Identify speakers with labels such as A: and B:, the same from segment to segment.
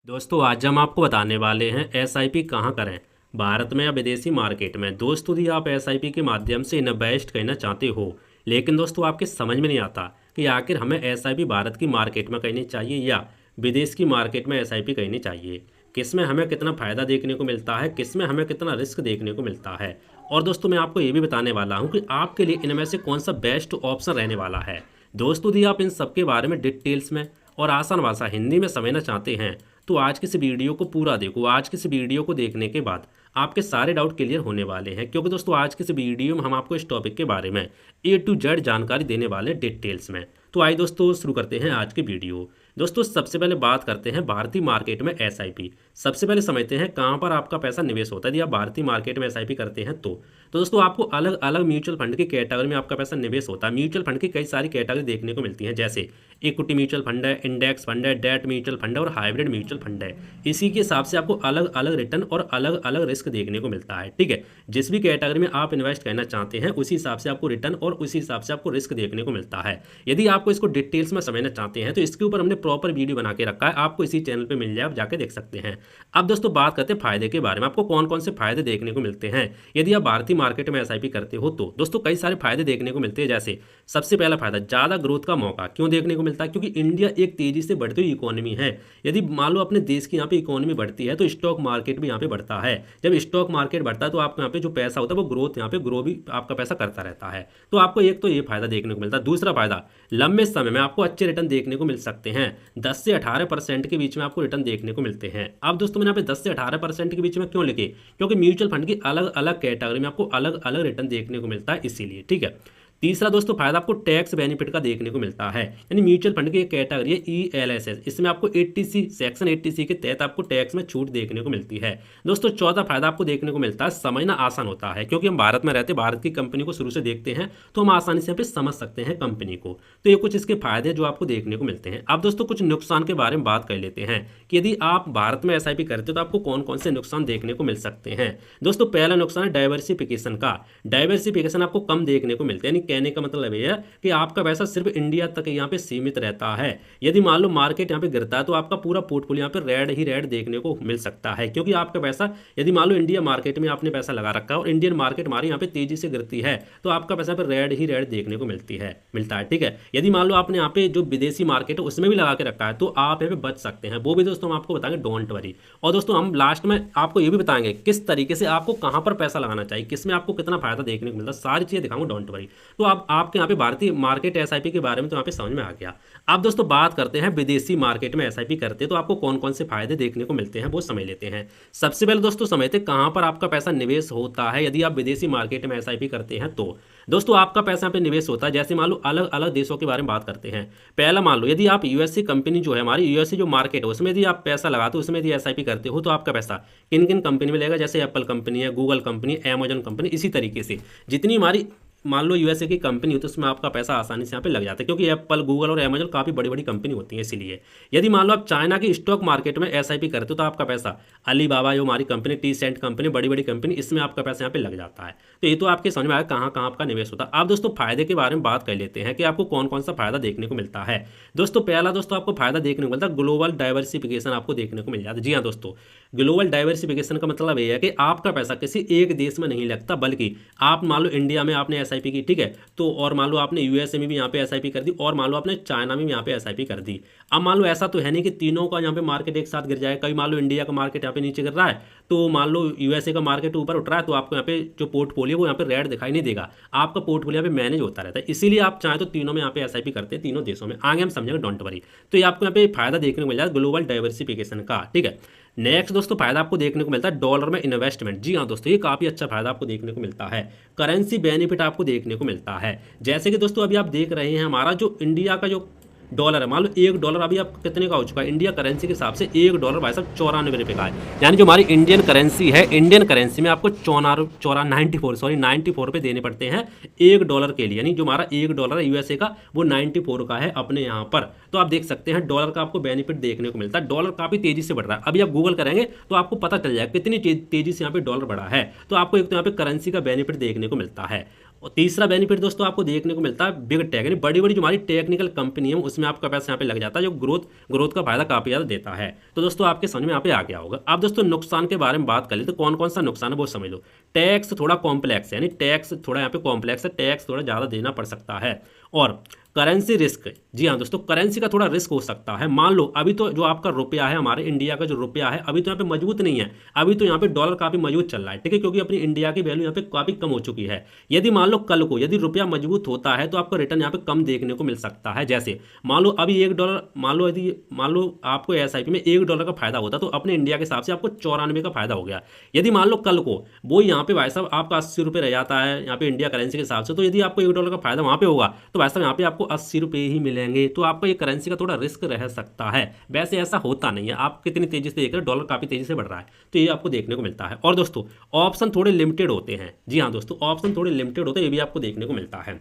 A: दोस्तों आज हम आपको बताने वाले हैं एसआईपी कहाँ करें, भारत में या विदेशी मार्केट में। दोस्तों यदि आप एसआईपी के माध्यम से इन्वेस्ट करना चाहते हो, लेकिन दोस्तों आपके समझ में नहीं आता कि आखिर हमें एसआईपी भारत की मार्केट में करनी चाहिए या विदेश की मार्केट में एसआईपी करनी चाहिए, किस में हमें कितना फ़ायदा देखने को मिलता है, किस में हमें कितना रिस्क देखने को मिलता है। और दोस्तों मैं आपको ये भी बताने वाला हूँ कि आपके लिए इनमें से कौन सा बेस्ट ऑप्शन रहने वाला है। दोस्तों यदि आप इन सब के बारे में डिटेल्स में और आसान भाषा हिंदी में समझना चाहते हैं तो आज की इस वीडियो को पूरा देखो। आज की इस वीडियो को देखने के बाद आपके सारे डाउट क्लियर होने वाले हैं, क्योंकि दोस्तों आज की इस वीडियो में हम आपको इस टॉपिक के बारे में A to Z जानकारी देने वाले डिटेल्स में। तो आइए दोस्तों शुरू करते हैं आज की वीडियो। दोस्तों सबसे पहले बात करते हैं भारतीय मार्केट में एसआईपी। सबसे पहले समझते हैं कहाँ पर आपका पैसा निवेश होता है यदि आप भारतीय मार्केट में एसआईपी करते हैं तो दोस्तों आपको अलग अलग म्यूचुअल फंड की कैटेगरी में आपका पैसा निवेश होता है। म्यूचुअल फंड की कई सारी कैटेगरी देखने को मिलती हैं, जैसे इक्विटी म्यूचुअल फंड है, इंडेक्स फंड है, डेट म्यूचुअल फंड है और हाइब्रिड म्यूचुअल फंड है। इसी के हिसाब से आपको अलग अलग रिटर्न और अलग अलग रिस्क देखने को मिलता है। ठीक है, जिस भी कैटेगरी में आप इन्वेस्ट करना चाहते हैं उसी हिसाब से आपको रिटर्न और उसी हिसाब से आपको रिस्क देखने को मिलता है। यदि आपको इसको डिटेल्स में समझना चाहते हैं तो इसके ऊपर हमने प्रॉपर वीडियो बना के रखा है, आपको इसी चैनल पे मिल जाए, आप जाके देख सकते हैं। अब दोस्तों बात करते हैं फायदे के बारे में। आपको कौन कौन से फायदे देखने को मिलते हैं यदि आप भारतीय मार्केट में एसआईपी करते हो तो दोस्तों कई सारे फायदे देखने को मिलते हैं। जैसे सबसे पहला फायदा, ज्यादा ग्रोथ का मौका। क्यों देखने को मिलता है? क्योंकि इंडिया एक तेजी से बढ़ती हुई इकोनॉमी है। यदि मान लो अपने देश की यहाँ पे इकोनॉमी बढ़ती है तो स्टॉक मार्केट भी यहाँ पे बढ़ता है। जब स्टॉक मार्केट बढ़ता है तो आपको यहाँ पे जो पैसा होता है वो ग्रोथ यहाँ पे ग्रो भी आपका पैसा करता रहता है। तो आपको एक तो ये फायदा देखने को मिलता है। दूसरा फायदा, लंबे समय में आपको अच्छे रिटर्न देखने को मिल सकते हैं। 10 से 18% के बीच में आपको रिटर्न देखने को मिलते हैं। अब दोस्तों मैंने यहाँ पे 10 से 18% के बीच में क्यों लिखे? क्योंकि म्यूचुअल फंड की अलग अलग कैटेगरी में आपको अलग अलग रिटर्न देखने को मिलता है, इसीलिए। ठीक है, तीसरा दोस्तों फायदा आपको टैक्स बेनिफिट का देखने को मिलता है। यानी म्यूचुअल फंड की एक कैटेगरी है ELSS, इसमें आपको 80C सेक्शन 80C के तहत आपको टैक्स में छूट देखने को मिलती है। दोस्तों चौथा फायदा आपको देखने को मिलता है, समझना आसान होता है। क्योंकि हम भारत में रहते हैं, भारत की कंपनी को शुरू से देखते हैं तो हम आसानी से यहाँ पे समझ सकते हैं कंपनी को। तो ये कुछ इसके फायदे जो आपको देखने को मिलते हैं। अब दोस्तों कुछ नुकसान के बारे में बात कर लेते हैं कि यदि आप भारत में एसआईपी करते हो तो आपको कौन कौन से नुकसान देखने को मिल सकते हैं। दोस्तों पहला नुकसान है डाइवर्सिफिकेशन का। डाइवर्सिफिकेशन आपको कम देखने को मिलता है। यानी कहने का मतलब है कि आपका पैसा सिर्फ इंडिया तक यहाँ पे सीमित रहता है। यदि मान लो मार्केट यहाँ पे गिरता है तो आपका पूरा पोर्टफोलियो यहाँ पे रेड ही रेड देखने को मिल सकता है। क्योंकि आपका पैसा, यदि मान लो इंडिया मार्केट में आपने पैसा लगा रखा है और इंडियन मार्केट हमारी यहाँ पे तेजी से गिरती है तो आपका पैसा पे रेड ही रेड देखने को मिलता है। ठीक है, यदि मान लो आपने यहाँ पे जो विदेशी मार्केट है उसमें भी लगा के रखा है तो आप यहाँ पे बच सकते हैं। वो भी दोस्तों हम आपको बताएंगे, डोंट वरी। और दोस्तों हम लास्ट में आपको ये भी बताएंगे किस तरीके से आपको कहाँ पर पैसा लगाना चाहिए, किसमें आपको कितना फायदा देखने को मिलता है, सारी चीजें दिखाऊंगा, डोंट वरी। तो आप आपके यहाँ पे भारतीय मार्केट एसआईपी के बारे में तो यहाँ पे समझ में आ गया। अब दोस्तों बात करते हैं विदेशी मार्केट में एसआईपी करते हैं तो आपको कौन कौन से फायदे देखने को मिलते हैं वो समझ लेते हैं। सबसे पहले दोस्तों समझते हैं कहाँ पर आपका पैसा निवेश होता है यदि आप विदेशी मार्केट में एसआईपी करते हैं तो। दोस्तों आपका पैसा यहाँ पे निवेश होता है, जैसे मान लो अलग अलग देशों के बारे में बात करते हैं। पहला मान लो यदि आप यूएसए कंपनी जो है, हमारी यूएसए जो मार्केट है उसमें यदि आप पैसा लगाते हो, उसमें यदि एसआईपी करते हो तो आपका पैसा किन किन कंपनी में लगेगा, जैसे एप्पल कंपनी है, गूगल कंपनी, अमेजन कंपनी। इसी तरीके से जितनी हमारी मान लो यूएसए की कंपनी हो तो उसमें आपका पैसा आसानी से यहाँ पे लग जाता है, क्योंकि एप्पल, गूगल और अमेजन काफ़ी बड़ी बड़ी कंपनी होती है, इसीलिए। यदि मान लो आप चाइना की स्टॉक मार्केट में एसआईपी करते हो तो आपका पैसा अलीबाबा जो हमारी कंपनी, टीसेंट कंपनी, बड़ी बड़ी कंपनी, इसमें आपका पैसा यहाँ पे लग जाता है। तो ये तो आपके समझ में आया कहाँ कहाँ आपका निवेश होता है। अब दोस्तों फायदे के बारे में बात कर लेते हैं कि आपको कौन कौन सा फायदा देखने को मिलता है। दोस्तों पहला दोस्तों आपको फायदा देखने को मिलता है, ग्लोबल डाइवर्सिफिकेशन आपको देखने को मिल जाता है। जी हाँ दोस्तों, ग्लोबल डाइवर्सिफिकेशन का मतलब ये है कि आपका पैसा किसी एक देश में नहीं लगता, बल्कि आप मान लो इंडिया में आपने एसआईपी की, ठीक है, तो और मान लो आपने यूएसए में भी यहाँ पे एसआईपी कर दी और मान लो आपने चाइना में भी यहाँ पे एसआईपी कर दी। अब मान लो ऐसा तो है नहीं कि तीनों का यहाँ पे मार्केट एक साथ गिर जाए। कभी मान लो इंडिया का मार्केट यहाँ पे नीचे गिर रहा है तो मान लो यूएसए का मार्केट ऊपर उठ रहा है तो आपको यहाँ पे जो पोर्टफोलियो वो यहाँ पे रेड दिखाई नहीं देगा, आपका पोर्टफोलियो यहाँ पे मैनेज होता रहता है। इसीलिए आप चाहें तो तीनों में यहाँ पे एसआईपी करते हैं, तीनों देशों में। आगे हम समझेंगे, डोंट वरी। तो ये आपको यहाँ पे फायदा देखने को मिल जाए ग्लोबल डाइवर्सिफिकेशन का। ठीक है, नेक्स्ट दोस्तों फायदा आपको देखने को मिलता है डॉलर में इन्वेस्टमेंट। जी हाँ दोस्तों, ये काफ़ी अच्छा फायदा आपको देखने को मिलता है। करेंसी बेनिफिट आपको देखने को मिलता है। जैसे कि दोस्तों अभी आप देख रहे हैं हमारा जो इंडिया का जो डॉलर है, मान लो $1 अभी आप कितने का हो चुका है इंडिया करेंसी के हिसाब से? $1 भाई साहब 94 रुपये का है। यानी जो हमारी इंडियन करेंसी है, इंडियन करेंसी में आपको 94 रुपये देने पड़ते हैं $1 के लिए। यानी जो हमारा $1 है यूएसए का वो 94 का है अपने यहाँ पर। तो आप देख सकते हैं डॉलर का आपको बेनिफिट देखने को मिलता है। डॉलर काफ़ी तेजी से बढ़ रहा है। अभी आप गूगल करेंगे तो आपको पता चल जाएगा कितनी तेजी से यहाँ पे डॉलर बढ़ा है। तो आपको एक तो यहाँ पे करेंसी का बेनिफिट देखने को मिलता है। और तीसरा बेनिफिट दोस्तों आपको देखने को मिलता है बिग टेक, यानी बड़ी बड़ी जो हमारी टेक्निकल कंपनी है उसमें आपका पैसा यहाँ पे लग जाता है, जो ग्रोथ का फायदा काफी ज्यादा देता है। तो दोस्तों आपके समझ में यहाँ पे आ गया होगा। अब दोस्तों नुकसान के बारे में बात कर ले तो कौन कौन सा नुकसान है वो समझ लो। टैक्स थोड़ा कॉम्प्लेक्स है, यानी टैक्स थोड़ा यहाँ पे कॉम्प्लेक्स है, टैक्स थोड़ा ज्यादा देना पड़ सकता है। और करेंसी रिस्क, जी हाँ दोस्तों, करेंसी का थोड़ा रिस्क हो सकता है। मान लो अभी तो जो आपका रुपया है, हमारे इंडिया का जो रुपया है अभी तो यहाँ पे मजबूत नहीं है, अभी तो यहाँ पे डॉलर काफी मजबूत चल रहा है, ठीक है, क्योंकि अपनी इंडिया की वैल्यू यहाँ पे काफी कम हो चुकी है। यदि मान लो कल को यदि रुपया मजबूत होता है तो आपको रिटर्न यहाँ पे कम देखने को मिल सकता है। जैसे मान लो अभी $1, मान लो आपको एसआईपी में $1 का फायदा होता तो अपने इंडिया के हिसाब से आपको 94 का फायदा हो गया। यदि मान लो कल को वो यहाँ पे भाई साहब आपका 80 रुपये रह जाता है यहाँ पे इंडिया करेंसी के हिसाब से, तो यदि आपको $1 का फायदा वहाँ पे होगा तो भाई साहब यहाँ पे आपको 80 रुपये ही मिलेंगे। तो आपका ये करेंसी का थोड़ा रिस्क रह सकता है। वैसे ऐसा होता नहीं है, आप कितनी तेजी से देख रहे हैं, डॉलर काफी तेजी से बढ़ रहा है, तो ये आपको देखने को मिलता है। और दोस्तों ऑप्शन थोड़े लिमिटेड होते हैं, जी हाँ दोस्तों, ऑप्शन थोड़े लिमिटेड होते हैं, ये भी आपको देखने को मिलता है।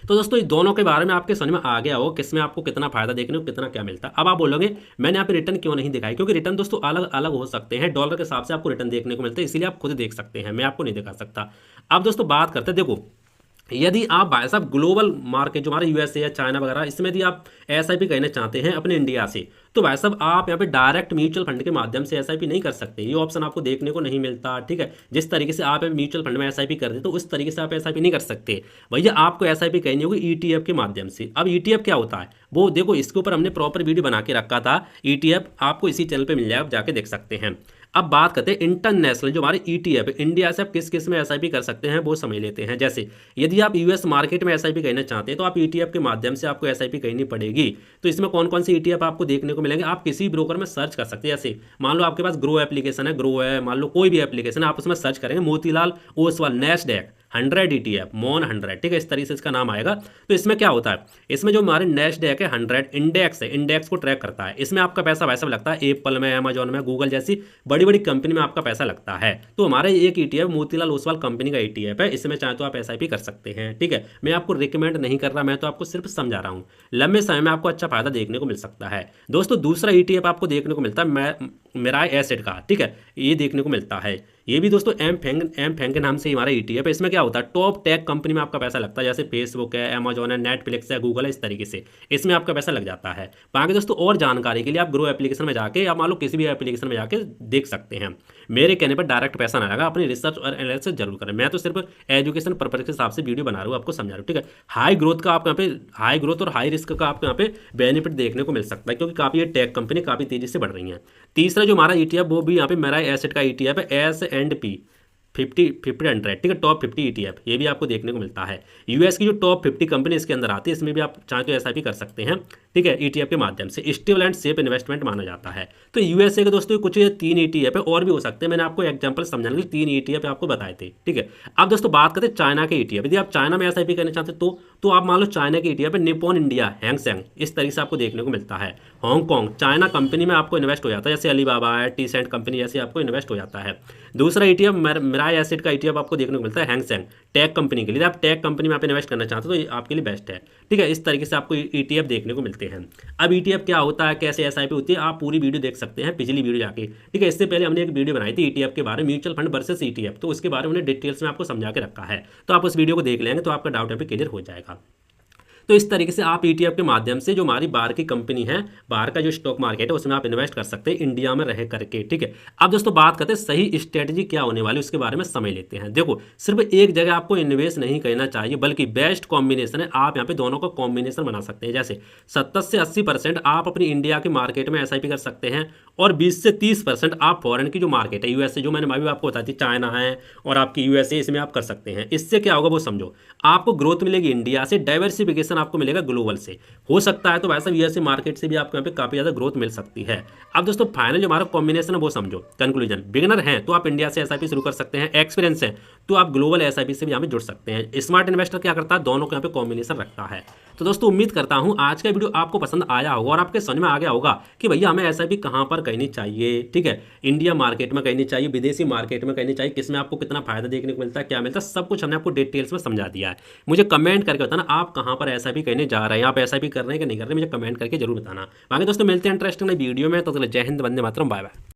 A: तो दोस्तों इस दोनों के बारे में आपके समझ में आ गया हो किसमें आपको कितना फायदा देखने को कितना क्या मिलता है। अब आप बोलोगे मैंने यहाँ पे रिटर्न क्यों नहीं दिखाई, क्योंकि रिटर्न दोस्तों अलग अलग हो सकते हैं, डॉलर के हिसाब से आपको रिटर्न देखने को मिलता है, इसीलिए आप खुद देख सकते हैं, मैं आपको नहीं दिखा सकता। अब दोस्तों बात करते हैं, देखो यदि आप भाई साहब ग्लोबल मार्केट जो हमारा यूएसए या चाइना वगैरह इसमें यदि आप एसआईपी करना चाहते हैं अपने इंडिया से, तो भाई साहब आप यहाँ पे डायरेक्ट म्यूचुअल फंड के माध्यम से एसआईपी नहीं कर सकते, ये ऑप्शन आपको देखने को नहीं मिलता, ठीक है। जिस तरीके से आप म्यूचुअल फंड में एसआईपी कर दे तो उस तरीके से आप एसआईपी नहीं कर सकते भैया, आपको एसआईपी करनी होगी ईटीएफ के माध्यम से। अब ईटीएफ क्या होता है वो देखो, इसके ऊपर हमने प्रॉपर वीडियो बना के रखा था, ईटीएफ आपको इसी चैनल पर मिल जाएगा, आप जाके देख सकते हैं। अब बात करते हैं इंटरनेशनल जो हमारे ईटीएफ इंडिया से आप किस किस में एसआईपी कर सकते हैं वो समझ लेते हैं। जैसे यदि आप यूएस मार्केट में एसआईपी करना चाहते हैं तो आप ईटीएफ के माध्यम से आपको एसआईपी करनी पड़ेगी। तो इसमें कौन कौन से ईटीएफ आपको देखने को मिलेंगे, आप किसी ब्रोकर में सर्च कर सकते हैं। जैसे मान लो आपके पास ग्रो एप्लीकेशन है, ग्रो है, मान लो कोई भी एप्लीकेशन है, आप उसमें सर्च करेंगे मोतीलाल ओसवाल नेस्डैक 100 ETF मॉन 100, ठीक है, इस तरीके से इसका नाम आएगा। तो इसमें क्या होता है, इसमें जो हमारे नेस्डैक है 100 इंडेक्स है, इंडेक्स को ट्रैक करता है, इसमें आपका पैसा वैसा लगता है एप्पल में, अमेजॉन में, गूगल जैसी बड़ी बड़ी कंपनी में आपका पैसा लगता है। तो हमारे एक ETF मोतीलाल ओसवाल कंपनी का ETF है, इसमें चाहे तो आप SIP कर सकते हैं, ठीक है। मैं आपको रिकमेंड नहीं कर रहा, मैं तो आपको सिर्फ समझा रहा हूँ, लंबे समय में आपको अच्छा फायदा देखने को मिल सकता है। दोस्तों दूसरा ETF आपको देखने को मिलता है मेराई एसेट का, ठीक है, ये देखने को मिलता है। ये भी दोस्तों एम फैंग के नाम से हमारा ETF है। इसमें क्या होता है, टॉप टेक कंपनी में आपका पैसा लगता है, जैसे फेसबुक है, अमेजॉन है, नेटफ्लिक्स है, गूगल है, इस तरीके से इसमें आपका पैसा लग जाता है। बाकी दोस्तों और जानकारी के लिए आप ग्रो एप्लीकेशन में जाके या मान लो किसी भी एप्लीकेशन में जाके देख सकते हैं। मेरे कहने पर डायरेक्ट पैसा ना लगा, अपनी रिसर्च और एनालिसिस जरूर करें, मैं तो सिर्फ एजुकेशन पर्पज के हिसाब से वीडियो बना रहा हूँ, आपको समझा रहा हूँ, ठीक है। हाई ग्रोथ का आपको यहाँ पे हाई ग्रोथ और हाई रिस्क का आपको यहाँ पे बेनिफिट देखने को मिल सकता है, क्योंकि काफी ये टेक कंपनी काफी तेजी से बढ़ रही है। तीसरा जो हमारा ETF वो भी यहाँ पे मेरा एसेट का ETF है, S&P 50 ठीक है, टॉप 50 ETF, ये भी आपको देखने को मिलता है। यूएस की जो टॉप 50 कंपनी इसके अंदर आती है, इसमें भी आप चाहे तो SIP कर सकते हैं, ठीक है, ETF के माध्यम से। स्टेबल एंड सेफ इन्वेस्टमेंट माना जाता है। तो यूएसए के दोस्तों कुछ 3 ETF है, और भी हो सकते हैं, मैंने आपको एग्जांपल समझाने के लिए 3 ETF आपको बताए थे, ठीक है। अब दोस्तों बात करते हैं चाइना के ETF। यदि आप चाइना में SIP करना चाहते तो आप मान लो चाइना के ETF है निप्पॉन इंडिया हैंग सेंग, इस तरीके से आपको देखने को मिलता है। हांगकॉन्ग चाइना कंपनी में आपको इन्वेस्ट हो जाता है, जैसे अलीबाबा है, टीसेंट कंपनी जैसे आपको इन्वेस्ट हो जाता है। दूसरा ETF मेराई एसेट का ETF आपको देखने को मिलता है हैंग सेंग, टेक कंपनी के लिए। आप टेक कंपनी में आप इन्वेस्ट करना चाहते हो तो ये आपके लिए बेस्ट है, ठीक है। इस तरीके से आपको ETF देखने को मिलते हैं। अब ETF क्या होता है, कैसे SIP होती है, आप पूरी वीडियो देख सकते हैं पिछली वीडियो जाके, ठीक है। इससे पहले हमने एक वीडियो बनाई थी ETF के बारे में, म्यूचुअल फंड वर्सेस ETF, तो उसके बारे में हमने डिटेल्स में आपको समझा के रखा है, तो आप उस वीडियो को देख लेंगे तो आपका डाउट यहाँ पे क्लियर हो जाएगा। तो इस तरीके से आप ETF के माध्यम से जो हमारी बाहर की कंपनी है, बाहर का जो स्टॉक मार्केट है उसमें आप इन्वेस्ट कर सकते हैं इंडिया में रह करके, ठीक है। अब दोस्तों बात करते हैं सही स्ट्रेटजी क्या होने वाली उसके बारे में समझ लेते हैं। देखो सिर्फ एक जगह आपको इन्वेस्ट नहीं करना चाहिए, बल्कि बेस्ट कॉम्बिनेशन है, आप यहाँ पे दोनों का कॉम्बिनेशन बना सकते हैं। जैसे 70 से 80% आप अपनी इंडिया के मार्केट में SIP कर सकते हैं, और 20 से 30% आप फॉरेन की जो मार्केट है, यूएसए जो मैंने अभी आपको बताई थी, चाइना है और आपकी यूएसए, इसमें आप कर सकते हैं। इससे क्या होगा वो समझो, आपको ग्रोथ मिलेगी इंडिया से, डाइवर्सिफिकेशन आपको मिलेगा ग्लोबल से। हो सकता है तो वैसा यूएसए मार्केट से भी आपको यहाँ पे काफी ज्यादा ग्रोथ मिल सकती है। अब दोस्तों फाइनल जो हमारा कॉम्बिनेशन है वो समझो, कंक्लूजन, बिगिनर हैं तो आप इंडिया से SIP शुरू कर सकते हैं, एक्सपीरियंस है तो आप ग्लोबल SIP से भी यहाँ पे जुड़ सकते हैं। स्मार्ट इन्वेस्टर क्या करता है, दोनों को यहाँ पे कॉम्बिनेशन रखता है। तो दोस्तों उम्मीद करता हूँ आज का वीडियो आपको पसंद आया होगा और आपके समझ में आ गया होगा कि भैया हमें SIP कहाँ पर करनी चाहिए, ठीक है। इंडिया मार्केट में करनी चाहिए, विदेशी मार्केट में करनी चाहिए, किसमें आपको कितना फायदा देखने को मिलता है, क्या मिलता है, सब कुछ हमने आपको डिटेल्स में समझा दिया है। मुझे कमेंट करके बताना आप कहाँ पर SIP करने जा रहे हैं, आप SIP कर रहे हैं कि नहीं कर रहे, मुझे कमेंट करके जरूर बताना। बाकी दोस्तों मिलते हैं इंटरेस्टिंग वीडियो में, तो जय हिंद, वंदे मातरम, बाय बाय।